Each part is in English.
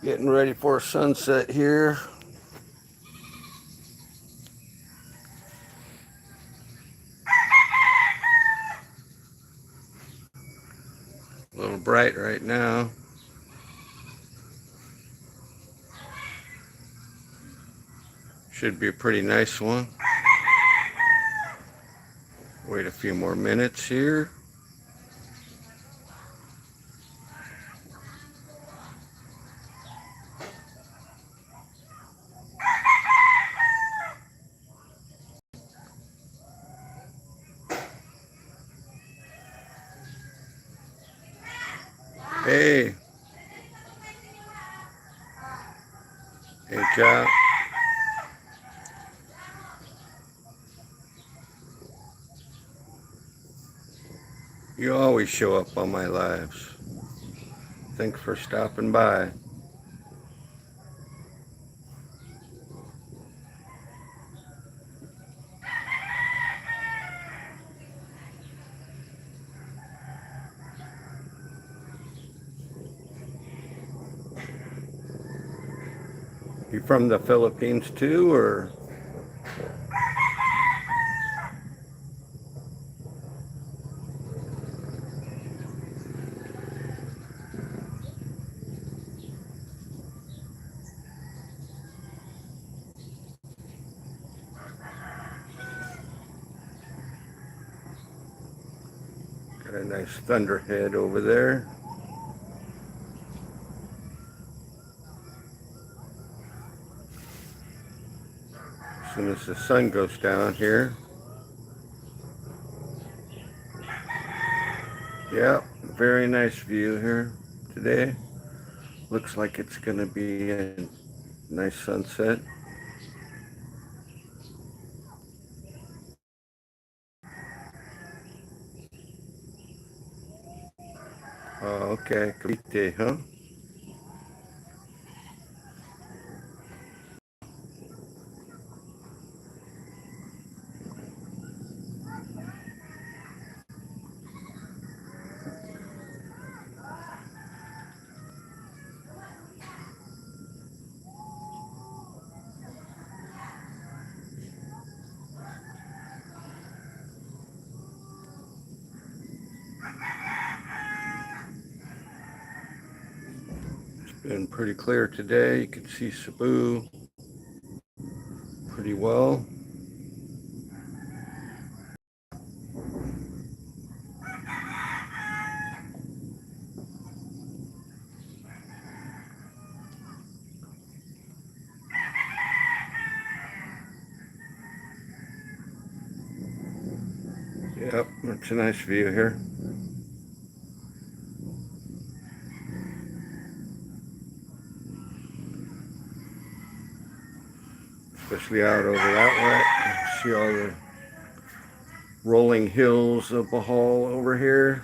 Getting ready for a sunset here. A little bright right now. Should be a pretty nice one. Wait a few more minutes here. Hey. Hey, Jack. You always show up on my lives. Thanks for stopping by. You from the Philippines too, or? Got a nice thunderhead over there. As soon as the sun goes down here. Yeah, very nice view here today. Looks like it's going to be a nice sunset. Oh, okay. Cavite, huh? Been pretty clear today. You can see Cebu pretty well. Yep, it's a nice view here. Especially out over that way. See all the rolling hills of Bohol over here.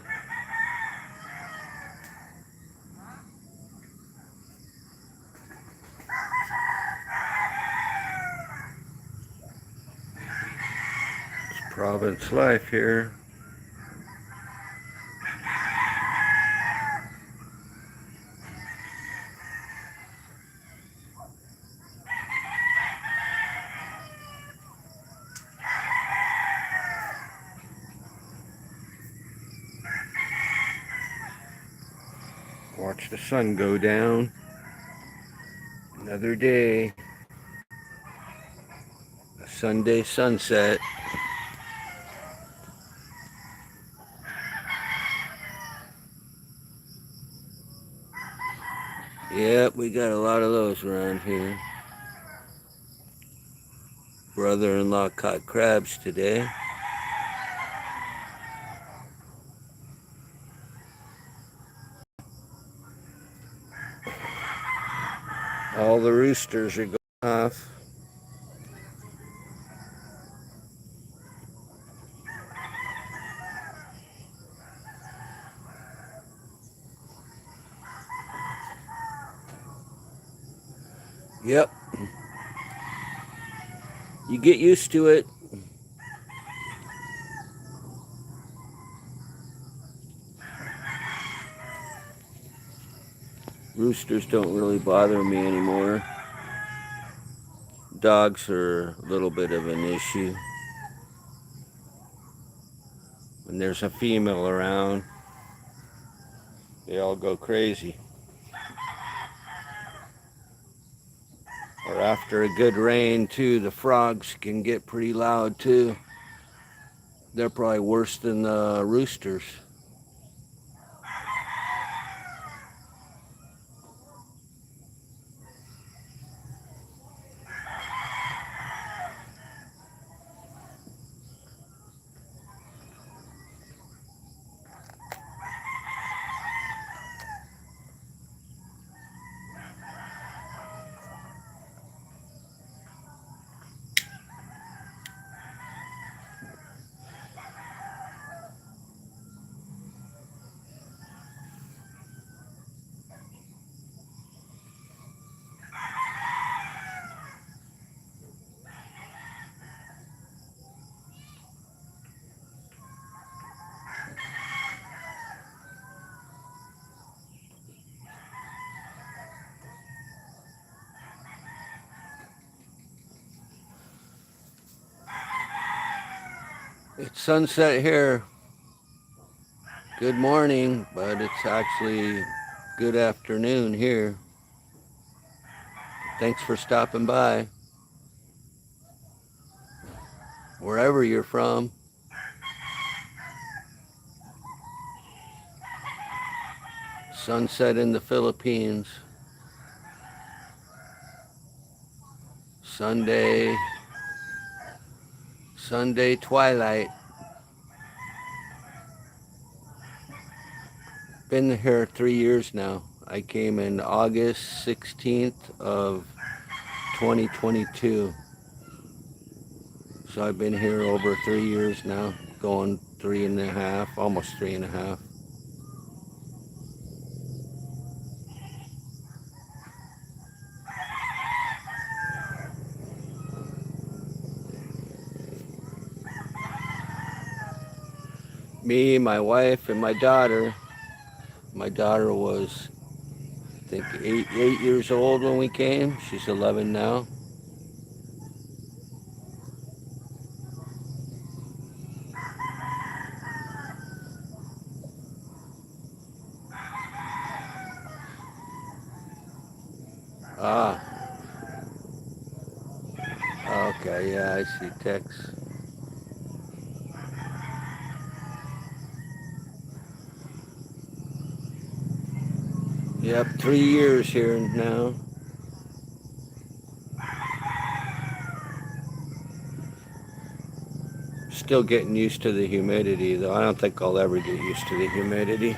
It's province life here. Watch the sun go down. Another day. A Sunday sunset. Yep, we got a lot of those around here. Brother-in-law caught crabs today. All the roosters are going off. Yep. You get used to it. Roosters don't really bother me anymore. Dogs are a little bit of an issue. When there's a female around, they all go crazy. Or after a good rain too, the frogs can get pretty loud too. They're probably worse than the roosters. It's sunset here. Good morning, but it's actually good afternoon here. Thanks for stopping by, wherever you're from. Sunset in the Philippines. Sunday twilight. Been here 3 years now. I came in August 16th of 2022. So I've been here over 3 years now, going 3.5, almost 3.5. Me, my wife, and my daughter. My daughter was, I think, 8 years old when we came. She's 11 now. Ah, okay, yeah, I see text. Yep, 3 years here now. Still getting used to the humidity, though. I don't think I'll ever get used to the humidity.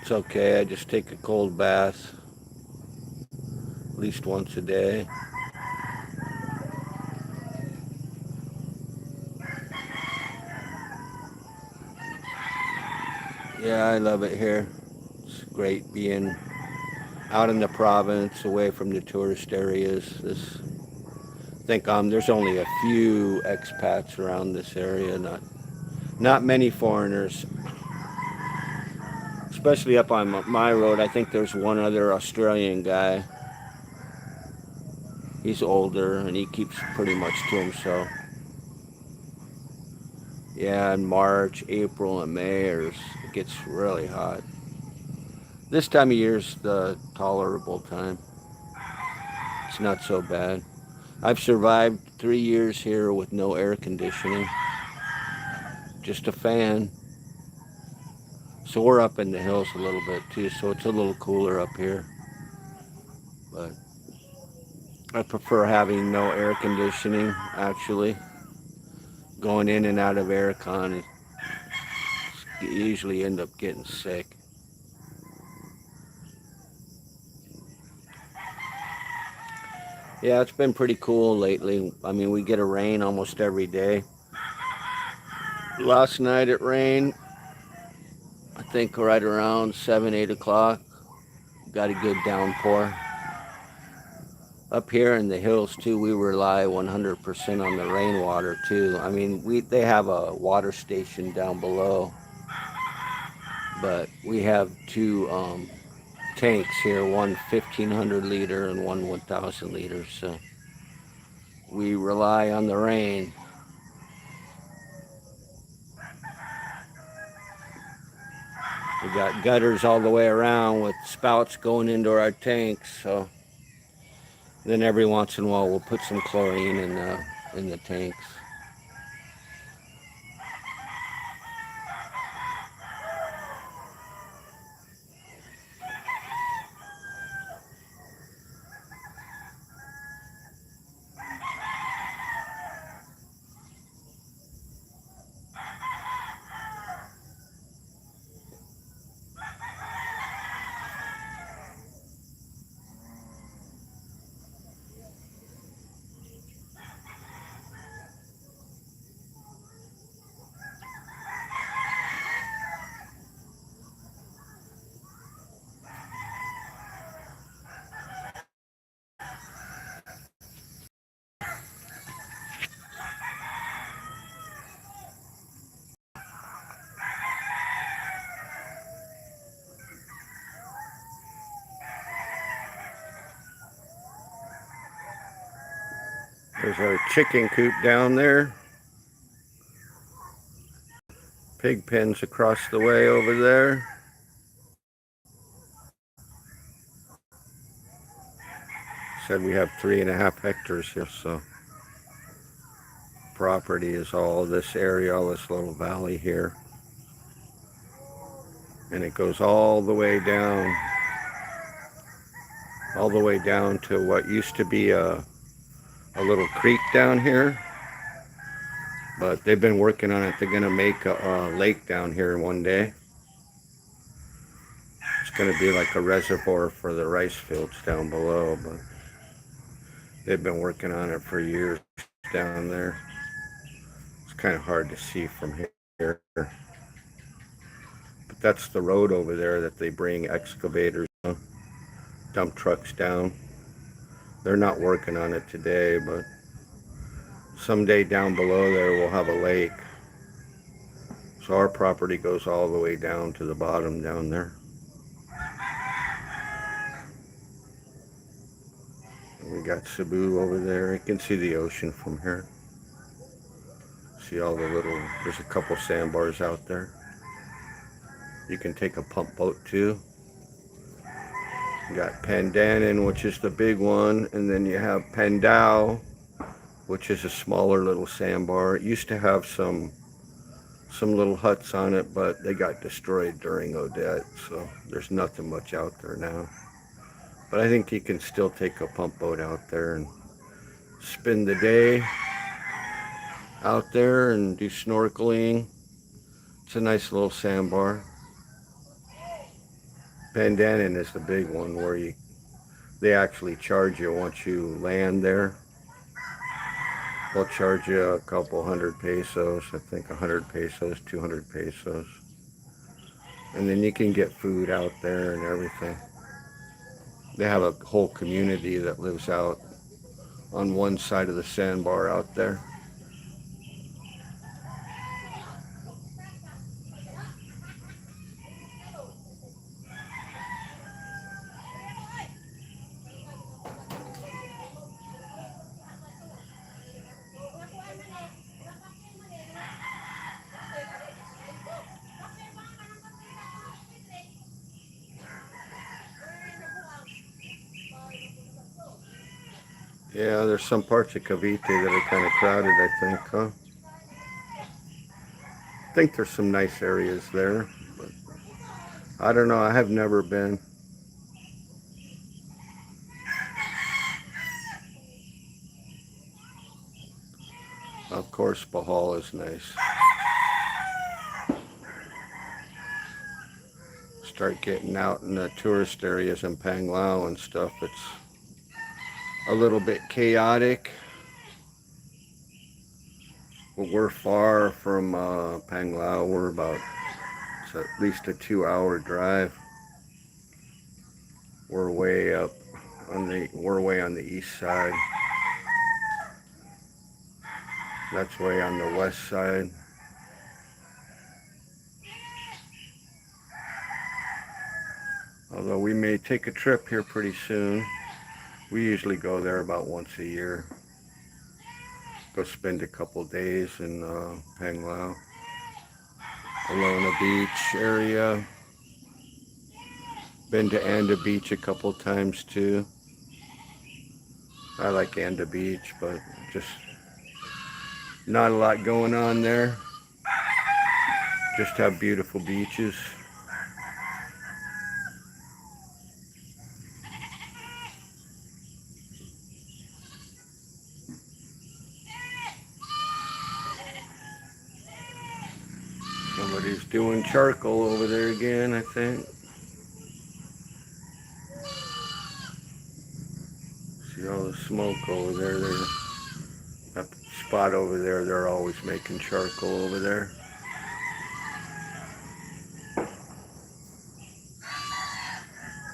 It's okay, I just take a cold bath at least once a day. Yeah, I love it here. It's great being out in the province, away from the tourist areas. I think there's only a few expats around this area, not many foreigners. Especially up on my road, I think there's one other Australian guy. He's older and he keeps pretty much to himself. Yeah, in March, April, and May, it gets really hot. This time of year's the tolerable time. It's not so bad. I've survived 3 years here with no air conditioning, just a fan. So we're up in the hills a little bit too, so it's a little cooler up here. But I prefer having no air conditioning, actually. Going in and out of aircon, you usually end up getting sick. Yeah, it's been pretty cool lately. I mean, we get a rain almost every day. Last night it rained, I think right around 7, 8 o'clock. Got a good downpour. Up here in the hills too, we rely 100% on the rainwater too. I mean, they have a water station down below, but we have two tanks here, one 1,500 liter and one 1,000 liters. So we rely on the rain. We got gutters all the way around with spouts going into our tanks. So then every once in a while we'll put some chlorine in the tanks. There's our chicken coop down there. Pig pens across the way over there. Said we have 3.5 hectares here, so property is all this area, all this little valley here. And it goes all the way down to what used to be a little creek down here. But they've been working on it. They're going to make a lake down here one day. It's going to be like a reservoir for the rice fields down below, but they've been working on it for years down there. It's kind of hard to see from here. But that's the road over there that they bring excavators, dump trucks down. They're not working on it today, but someday down below there we'll have a lake. So our property goes all the way down to the bottom down there. We got Cebu over there. You can see the ocean from here. See all the little, there's a couple sandbars out there. You can take a pump boat too. You got Pandanon, which is the big one, and then you have Pandao, which is a smaller little sandbar. It used to have some little huts on it, but they got destroyed during Odette, so there's nothing much out there now. But I think you can still take a pump boat out there and spend the day out there and do snorkeling. It's a nice little sandbar. Pandanon is the big one where they actually charge you once you land there. They'll charge you a couple 100 pesos, I think 100 pesos, 200 pesos. And then you can get food out there and everything. They have a whole community that lives out on one side of the sandbar out there. Yeah, there's some parts of Cavite that are kind of crowded, I think, huh? I think there's some nice areas there, but I don't know. I have never been. Of course, Bohol is nice. Start getting out in the tourist areas in Panglao and stuff. It's a little bit chaotic. But we're far from Panglao. We're about, it's at least a 2-hour drive. We're way up we're way on the east side. That's way on the west side. Although we may take a trip here pretty soon. We usually go there about once a year. Go spend a couple days in Panglao, Alona Beach area. Been to Anda Beach a couple times too. I like Anda Beach, but just not a lot going on there. Just have beautiful beaches. Somebody's doing charcoal over there again, I think. See all the smoke over there. That spot over there, they're always making charcoal over there.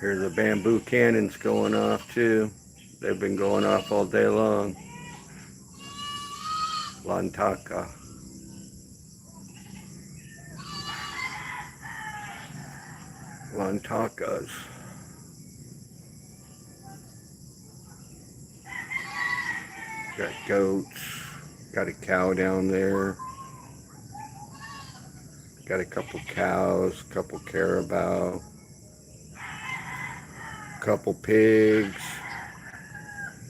Here's the bamboo cannons going off too. They've been going off all day long. Lantaka. Lantakas. Got goats. Got a cow down there. Got a couple cows, a couple carabao, a couple pigs,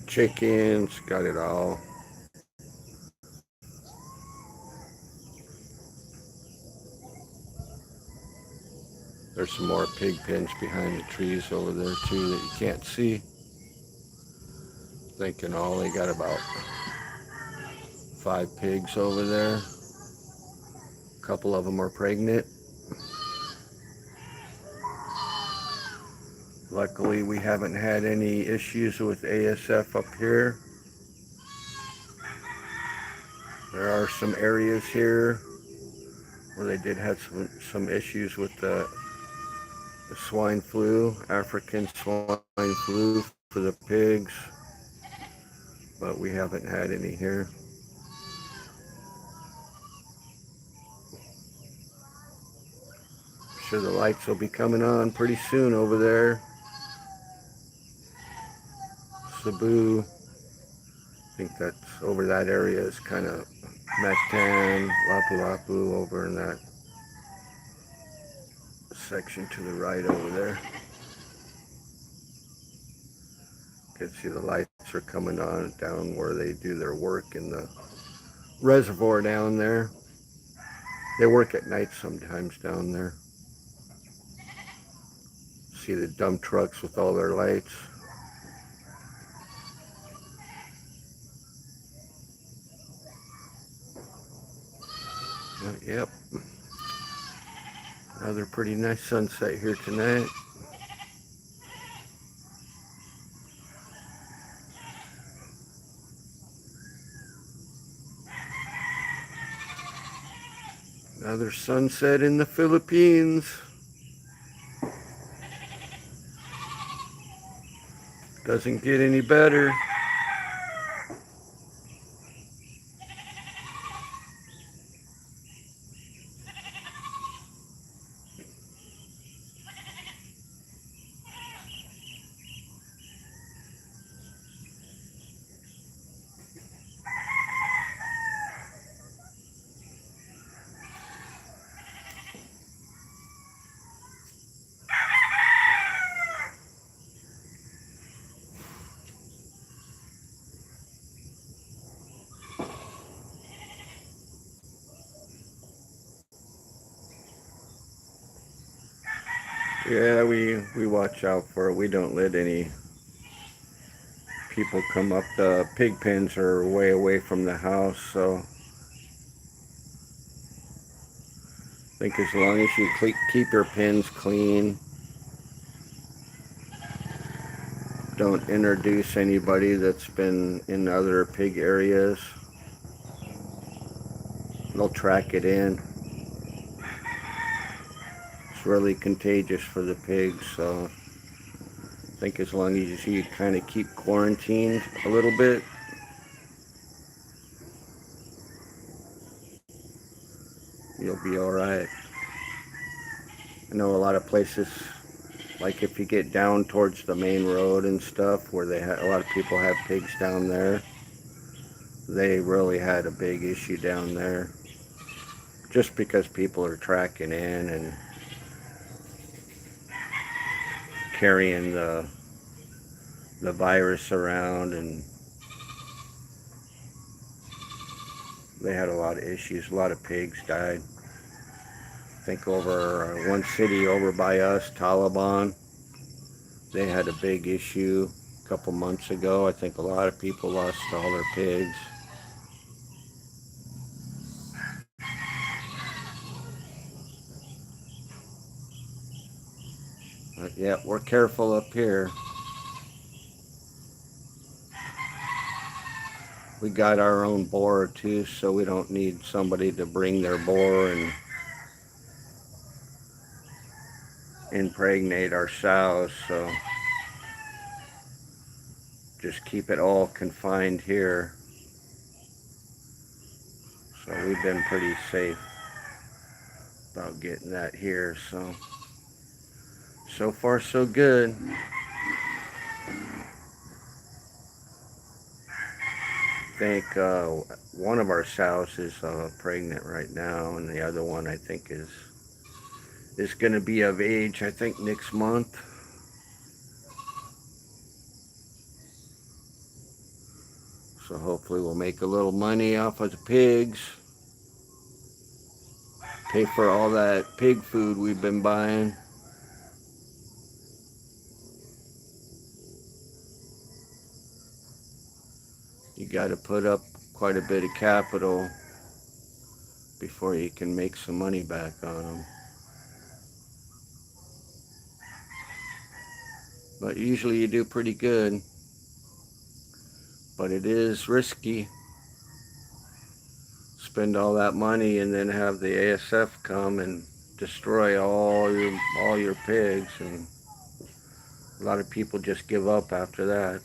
chickens, got it all. There's some more pig pens behind the trees over there too that you can't see. Thinking all they got about 5 pigs over there. A couple of them are pregnant. Luckily we haven't had any issues with ASF up here. There are some areas here where they did have some issues with the swine flu, African swine flu for the pigs, but we haven't had any here. I'm sure the lights will be coming on pretty soon over there. Cebu, I think that's over that area is kind of Mactan, Lapu-Lapu over in that section to the right over there. You can see the lights are coming on down where they do their work in the reservoir down there. They work at night sometimes down there. See the dump trucks with all their lights. Yep. Another pretty nice sunset here tonight. Another sunset in the Philippines. Doesn't get any better. Yeah, we watch out for it. We don't let any people come up. The pig pens are way away from the house, so I think as long as you keep your pens clean, don't introduce anybody that's been in other pig areas, they'll track it in. It's really contagious for the pigs, so I think as long as you kind of keep quarantined a little bit, you'll be all right. I know a lot of places Like if you get down towards the main road and stuff, where a lot of people have pigs down there, they really had a big issue down there. Just because people are tracking in and carrying the virus around, and they had a lot of issues. A lot of pigs died. I think over one city over by us, Taliban, they had a big issue a couple months ago. I think a lot of people lost all their pigs. But yeah, we're careful up here. We got our own boar too, so we don't need somebody to bring their boar and impregnate our sows. So just keep it all confined here. So we've been pretty safe about getting that here. So far so good. I think one of our sows is pregnant right now, and the other one I think is going to be of age. I think next month. So hopefully we'll make a little money off of the pigs. Pay for all that pig food we've been buying. You got to put up quite a bit of capital before you can make some money back on them. But usually you do pretty good. But it is risky. Spend all that money and then have the ASF come and destroy all your pigs, and a lot of people just give up after that.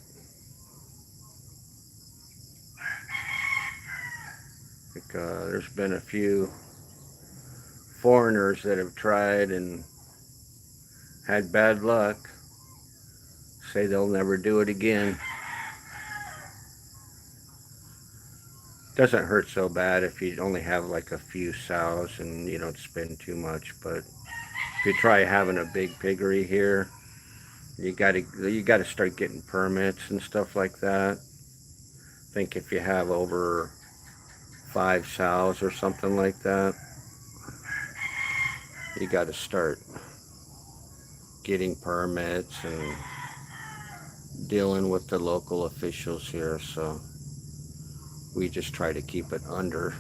Like, there's been a few foreigners that have tried and had bad luck. Say they'll never do it again. Doesn't hurt so bad if you only have like a few sows and you don't spend too much. But if you try having a big piggery here, you gotta start getting permits and stuff like that. I think if you have over 5 sows or something like that, you got to start getting permits and dealing with the local officials here. So we just try to keep it under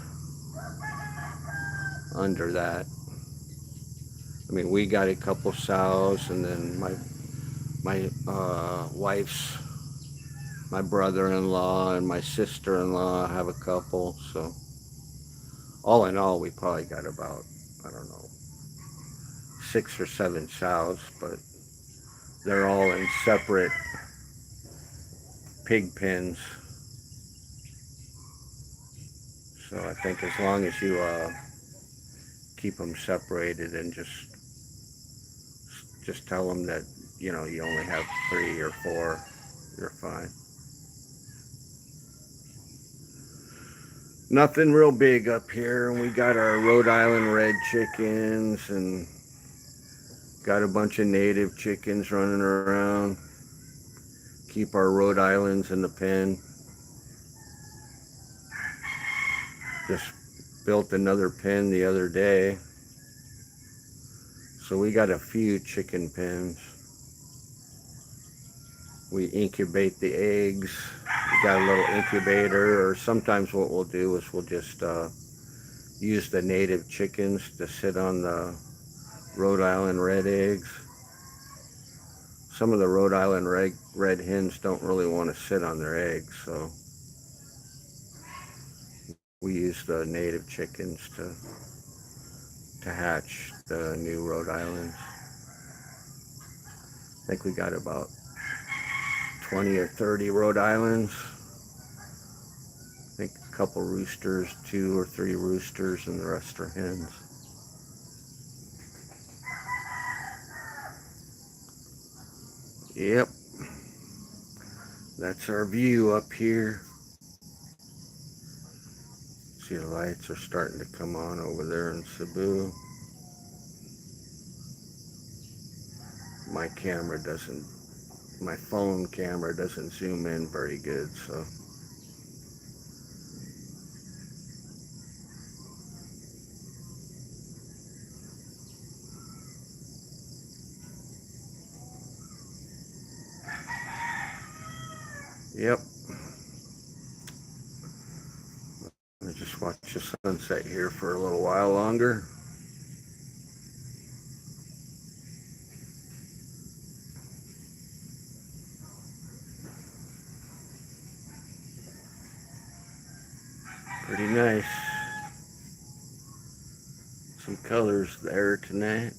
that. I mean, we got a couple sows, and then my wife's, my brother-in-law and my sister-in-law have a couple. So all in all, we probably got about, I don't know, 6 or 7 sows, but they're all in separate pig pens. So I think as long as you keep them separated and just tell them that you only have 3 or 4, you're fine. Nothing real big up here, and we got our Rhode Island red chickens and got a bunch of native chickens running around. Keep our Rhode Islands in the pen. Just built another pen the other day. So we got a few chicken pens. We incubate the eggs. We got a little incubator, or sometimes what we'll do is we'll just use the native chickens to sit on the Rhode Island red eggs. Some of the Rhode Island red hens don't really want to sit on their eggs, so we use the native chickens to hatch the new Rhode Islands. I think we got about 20 or 30 Rhode Islands. I think a couple roosters, 2 or 3 roosters, and the rest are hens. Yep, that's our view up here. See, the lights are starting to come on over there in Cebu. My camera doesn't, my phone camera doesn't zoom in very good, so. Yep, I'll just watch the sunset here for a little while longer. Pretty nice. Some colors there tonight.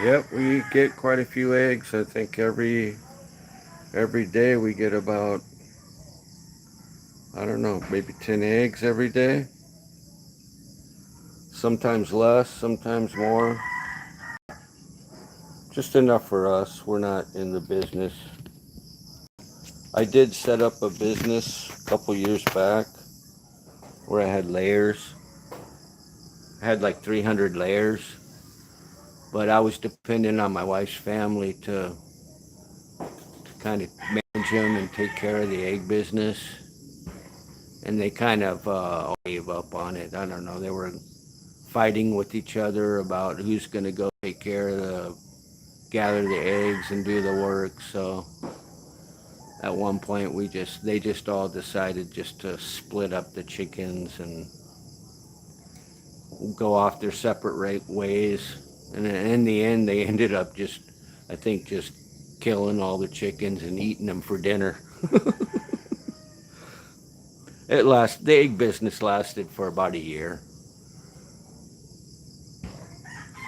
Yep, we get quite a few eggs. I think every day we get about, I don't know, maybe 10 eggs every day. Sometimes less, sometimes more. Just enough for us. We're not in the business. I did set up a business a couple years back where I had layers. I had like 300 layers, but I was dependent on my wife's family to kind of manage them and take care of the egg business. And they kind of gave up on it. I don't know. They were fighting with each other about who's going to go take care of gather the eggs and do the work. So at one point they just all decided just to split up the chickens and go off their separate ways. And in the end, they ended up just, I think, just killing all the chickens and eating them for dinner. The egg business lasted for about a year,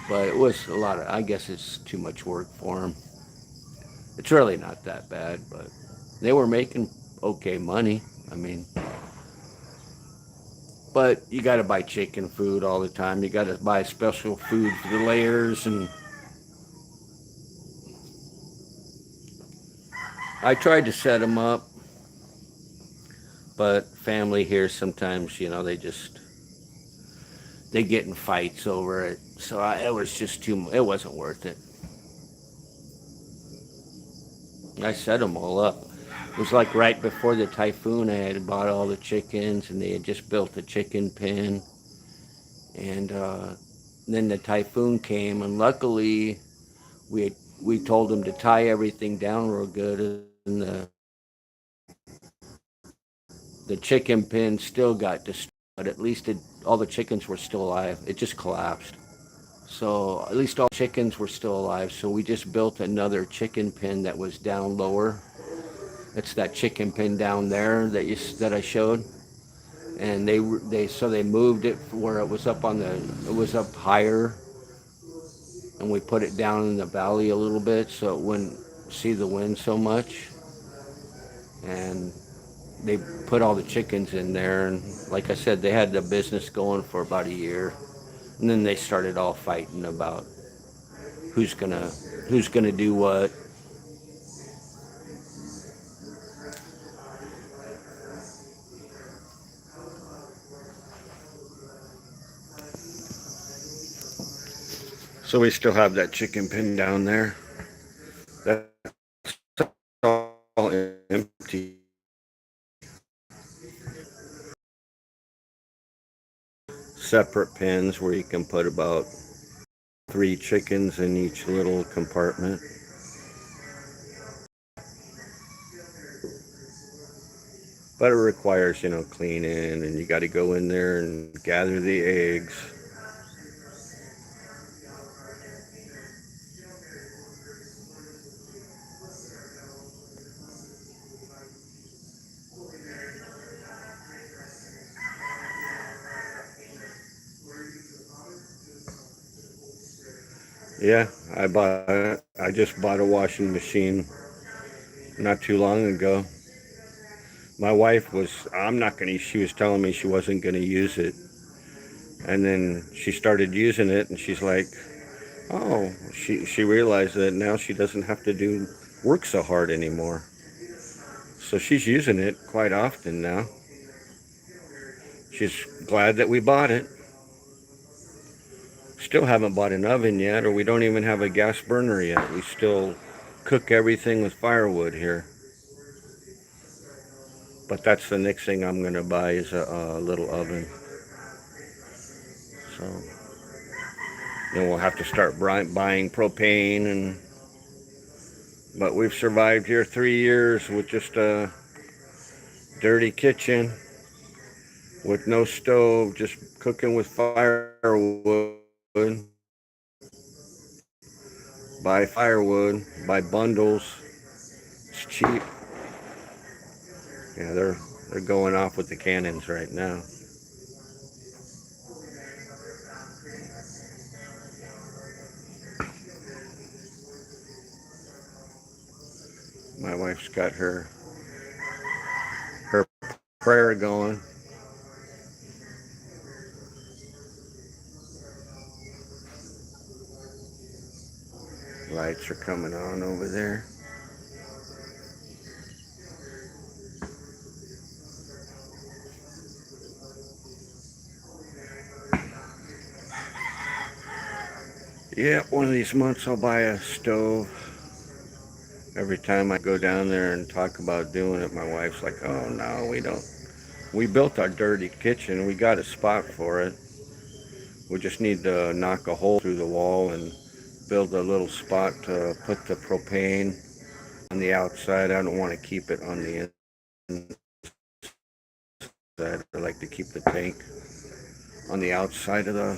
but it was a lot of. I guess it's too much work for them. It's really not that bad, but they were making okay money. I mean, but you got to buy chicken food all the time. You got to buy special food for the layers, and I tried to set them up, but family here sometimes, they get in fights over it. So it was just too. It wasn't worth it. I set them all up. It was like right before the typhoon. I had bought all the chickens, and they had just built a chicken pen. And then the typhoon came, and luckily we told them to tie everything down real good, and the chicken pen still got destroyed. But at least all the chickens were still alive. It just collapsed. So at least all chickens were still alive. So we just built another chicken pen that was down lower. It's that chicken pen down there that I showed. And they moved it where it was up higher, and we put it down in the valley a little bit so it wouldn't see the wind so much. And they put all the chickens in there, and like I said, they had the business going for about a year, and then they started all fighting about who's gonna who's gonna do what. So we still have that chicken pen down there. That's all empty. Separate pens where you can put about 3 chickens in each little compartment. But it requires, cleaning, and you got to go in there and gather the eggs. Yeah, I just bought a washing machine not too long ago. My wife was, I'm not going to, she was telling me she wasn't going to use it. And then she started using it and she's like, oh, she realized that now she doesn't have to do work so hard anymore. So she's using it quite often now. She's glad that we bought it. Still haven't bought an oven yet, or we don't even have a gas burner yet. We still cook everything with firewood here. But that's the next thing I'm going to buy is a little oven. So then we'll have to start buying propane. And but we've survived here 3 years with just a dirty kitchen, with no stove, just cooking with firewood. Buy firewood, buy bundles. It's cheap. Yeah, they're going off with the cannons right now. My wife's got her prayer going. Lights are coming on over there. Yeah, one of these months I'll buy a stove. Every time I go down there and talk about doing it, my wife's like, oh no, we don't. We built our dirty kitchen. We got a spot for it. We just need to knock a hole through the wall and build a little spot to put the propane on the outside. I don't want to keep it on the inside. I like to keep the tank on the outside of the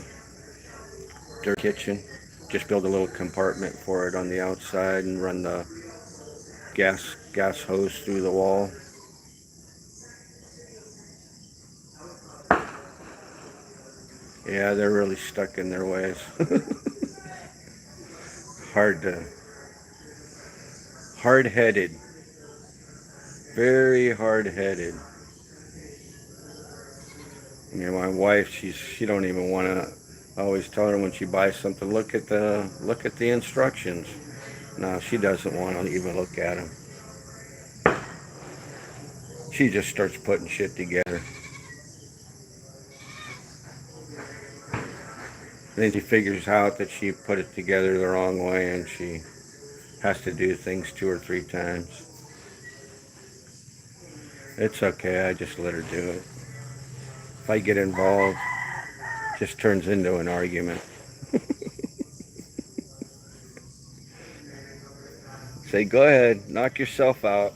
dirt kitchen. Just build a little compartment for it on the outside and run the gas hose through the wall. Yeah, they're really stuck in their ways. hard to Hard-headed, very hard-headed. You know, my wife, she don't even want to. I always tell her when she buys something, look at the instructions. No, she doesn't want to even look at them. She just starts putting shit together. Then she figures out that she put it together the wrong way and she has to do things 2 or 3 times. It's okay, I just let her do it. If I get involved, it just turns into an argument. Say, go ahead, knock yourself out.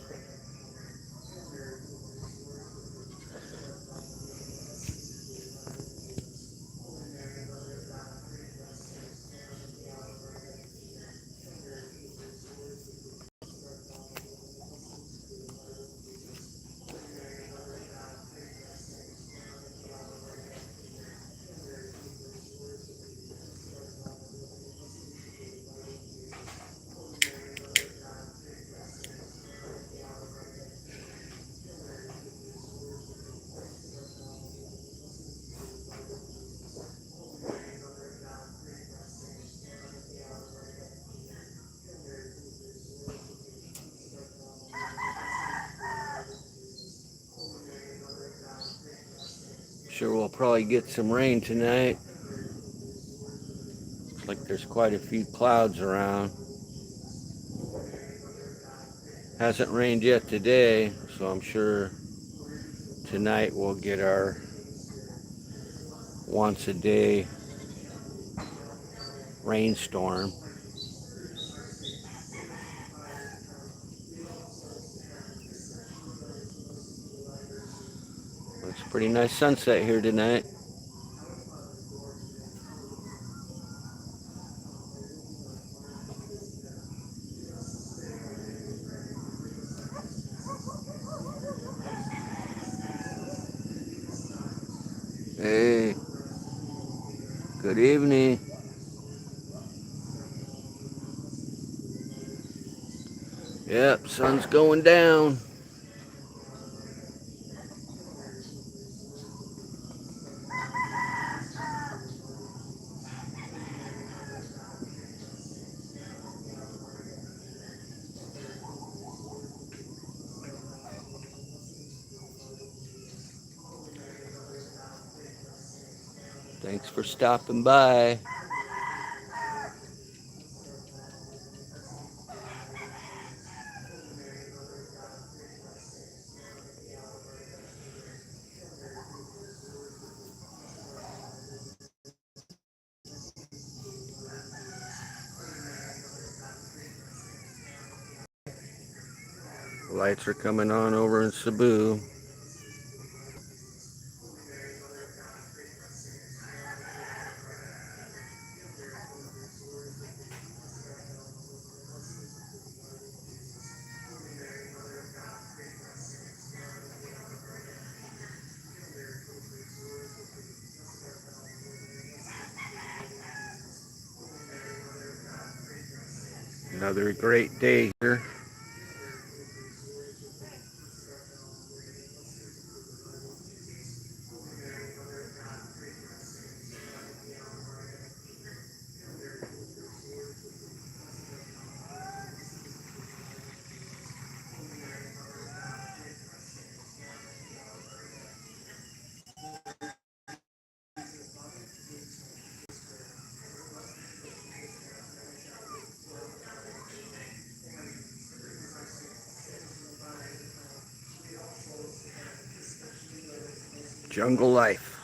Sure, we'll probably get some rain tonight. Looks like there's quite a few clouds around. Hasn't rained yet today, so I'm sure tonight we'll get our once a day rainstorm. It's a pretty nice sunset here tonight. Hey, good evening. Yep, sun's going down. Thanks for stopping by. Lights are coming on over in Cebu. Another great day here. Jungle life.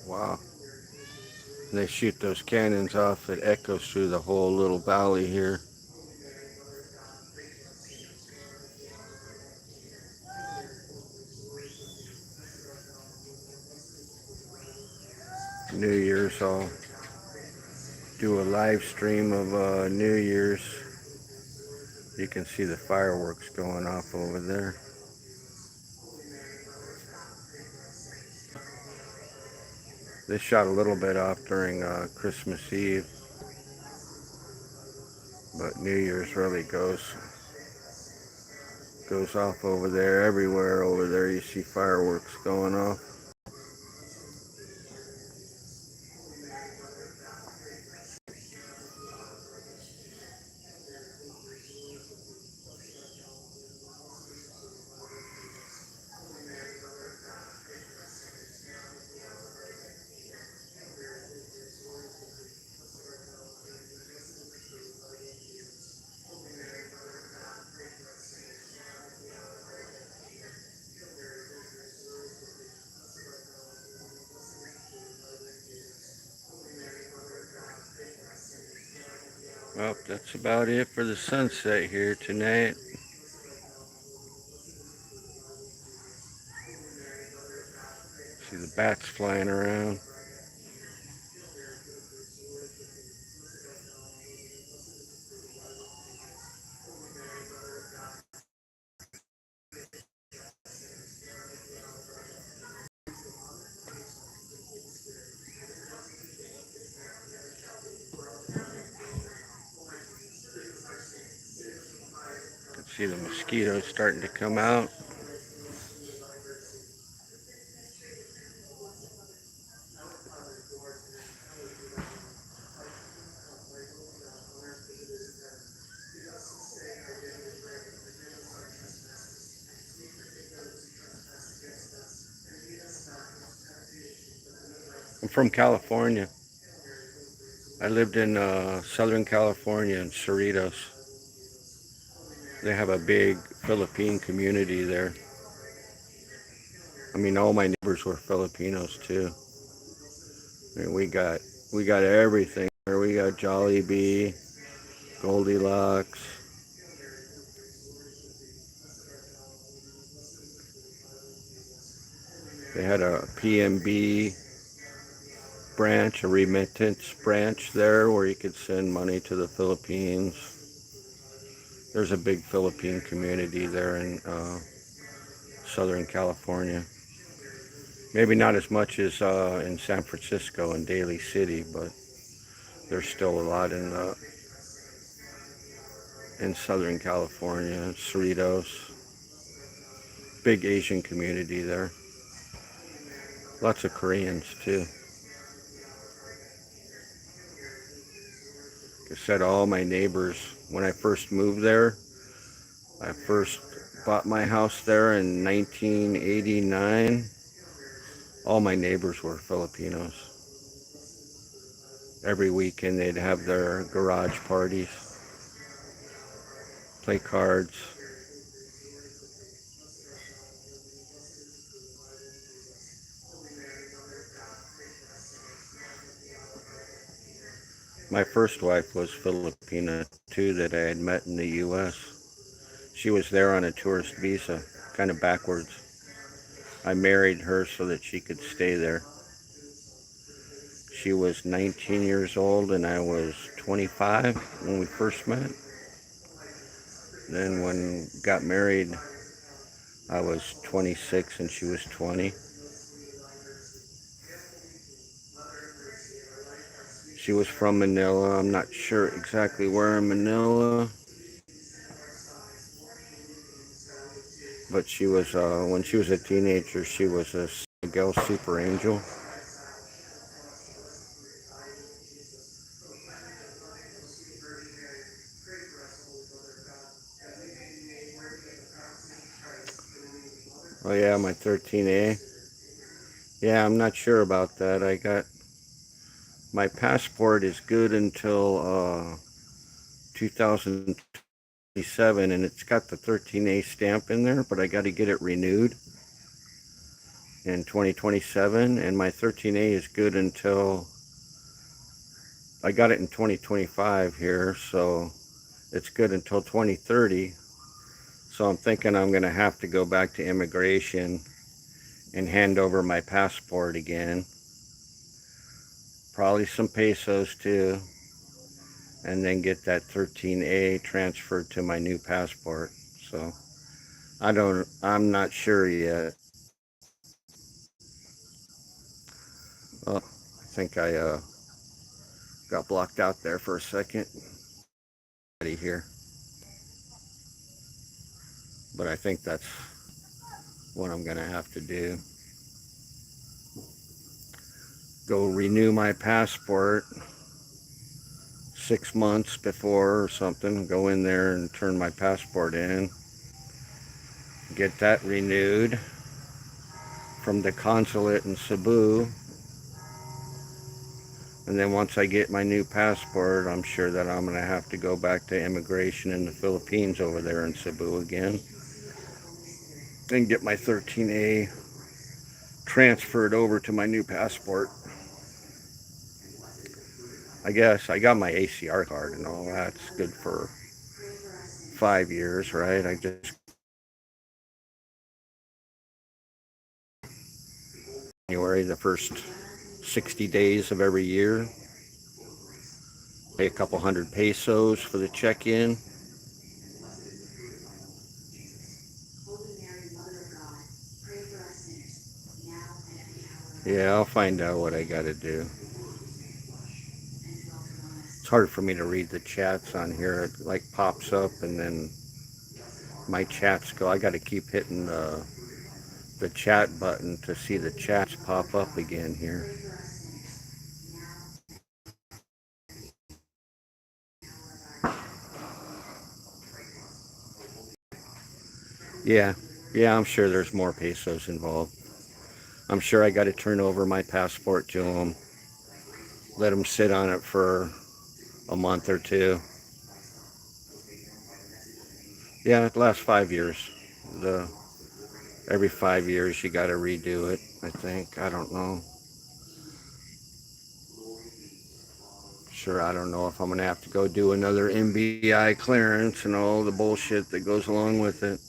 Wow. They shoot those cannons off. It echoes through the whole little valley here. New Year's, I'll do a live stream of New Year's. You can see the fireworks going off over there. They shot a little bit off during Christmas Eve, but New Year's really goes off over there. Everywhere over there you see fireworks going off. Well, that's about it for the sunset here tonight. See the bats flying around. You can see the mosquitoes starting to come out. I'm from California. I lived in Southern California in Cerritos. They have a big Philippine community there. I mean, all my neighbors were Filipinos too. I mean, we got everything. We got Jollibee, Goldilocks. They had a PMB. branch, a remittance branch there where you could send money to the Philippines. There's a big Philippine community there in Southern California. Maybe not as much as in San Francisco and Daly City, but there's still a lot in Southern California, Cerritos. Big Asian community there. Lots of Koreans too. Like I said, all my neighbors, when I first moved there, I first bought my house there in 1989. All my neighbors were Filipinos. Every weekend they'd have their garage parties, play cards. My first wife was Filipina too, that I had met in the U.S. She was there on a tourist visa, kind of backwards. I married her so that she could stay there. She was 19 years old and I was 25 when we first met. Then when we got married, I was 26 and she was 20. She was from Manila. I'm not sure exactly where in Manila, but she was when she was a teenager, she was a Miguel Super Angel. Oh yeah, my 13A. Yeah, I'm not sure about that. I got my passport is good until 2027, and it's got the 13A stamp in there, but I got to get it renewed in 2027, and my 13A is good until I got it in 2025 here, so it's good until 2030. So I'm thinking I'm going to have to go back to immigration and hand over my passport again. Probably some pesos too, and then get that 13A transferred to my new passport. So I'm not sure yet. Oh, I think I got blocked out there for a second. Here, but I think that's what I'm gonna have to do. Go renew my passport 6 months before or something. Go in there and turn my passport in. Get that renewed from the consulate in Cebu. And then once I get my new passport, I'm sure that I'm going to have to go back to immigration in the Philippines over there in Cebu again and get my 13A transferred over to my new passport. I guess I got my ACR card and all that's good for 5 years, right? I just January, the first 60 days of every year. Pay a couple hundred pesos for the check-in. Yeah, I'll find out what I gotta do. It's hard for me to read the chats on here. It like pops up and then my chats go. I gotta keep hitting the chat button to see the chats pop up again here. Yeah, yeah, I'm sure there's more pesos involved. I'm sure I gotta turn over my passport to them, let them sit on it for a month or two. Yeah, it lasts 5 years. The Every 5 years you got to redo it. I think. I don't know. Sure, I don't know if I'm gonna have to go do another MBI clearance and all the bullshit that goes along with it.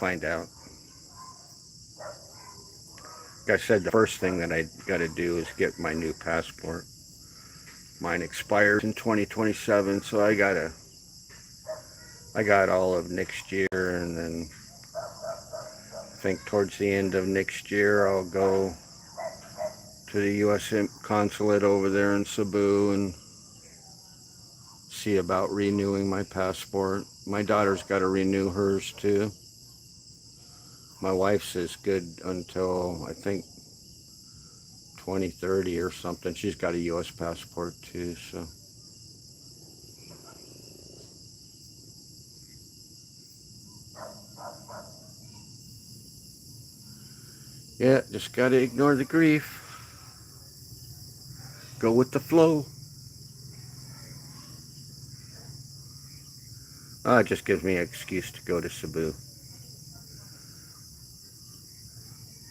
find out. Like I said, the first thing that I got to do is get my new passport. Mine expires in 2027, so I got all of next year, and then I think towards the end of next year I'll go to the U.S. consulate over there in Cebu and see about renewing my passport. My daughter's got to renew hers too. My wife's is good until I think 2030 or something. She's got a U.S. passport too, so. Yeah, just gotta ignore the grief. Go with the flow. It just gives me an excuse to go to Cebu.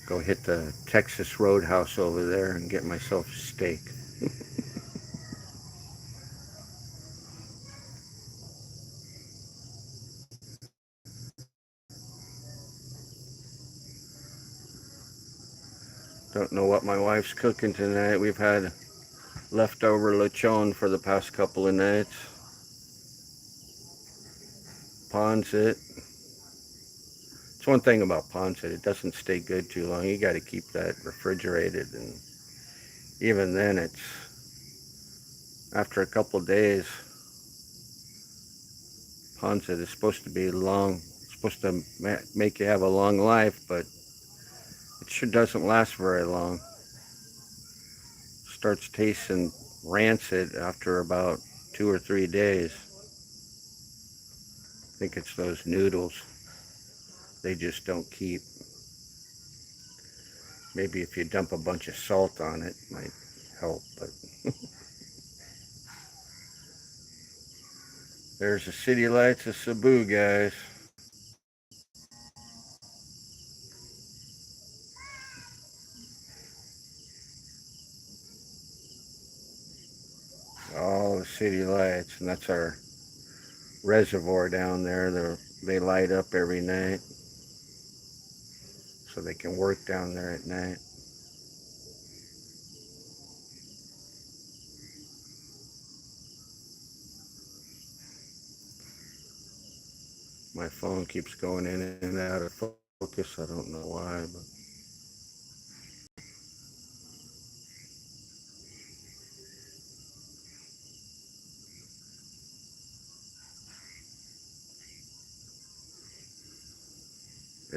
Go hit the Texas Roadhouse over there and get myself a steak. Don't know what my wife's cooking tonight. We've had leftover lechon for the past couple of nights. Pancit. It's one thing about pancit. It doesn't stay good too long. You got to keep that refrigerated, and even then, it's after a couple of days. Pancit is supposed to be long. It's supposed to make you have a long life, but it sure doesn't last very long. Starts tasting rancid after about 2 or 3 days. I think it's those noodles. They just don't keep. Maybe if you dump a bunch of salt on it, might help, but there's the city lights of Cebu, guys. All the city lights, and that's our reservoir down there. They light up every night so they can work down there at night. My phone keeps going in and out of focus. I don't know why, but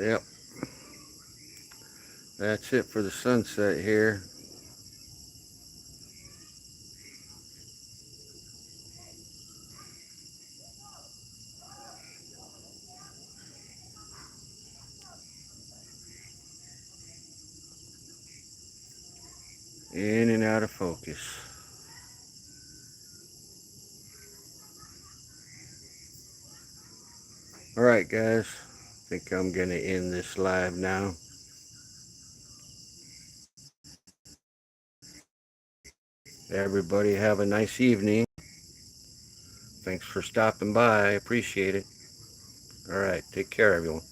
yep. That's it for the sunset here. In and out of focus. Alright, guys. I think I'm going to end this live now. Everybody have a nice evening. Thanks for stopping by. I appreciate it. Alright, take care, everyone.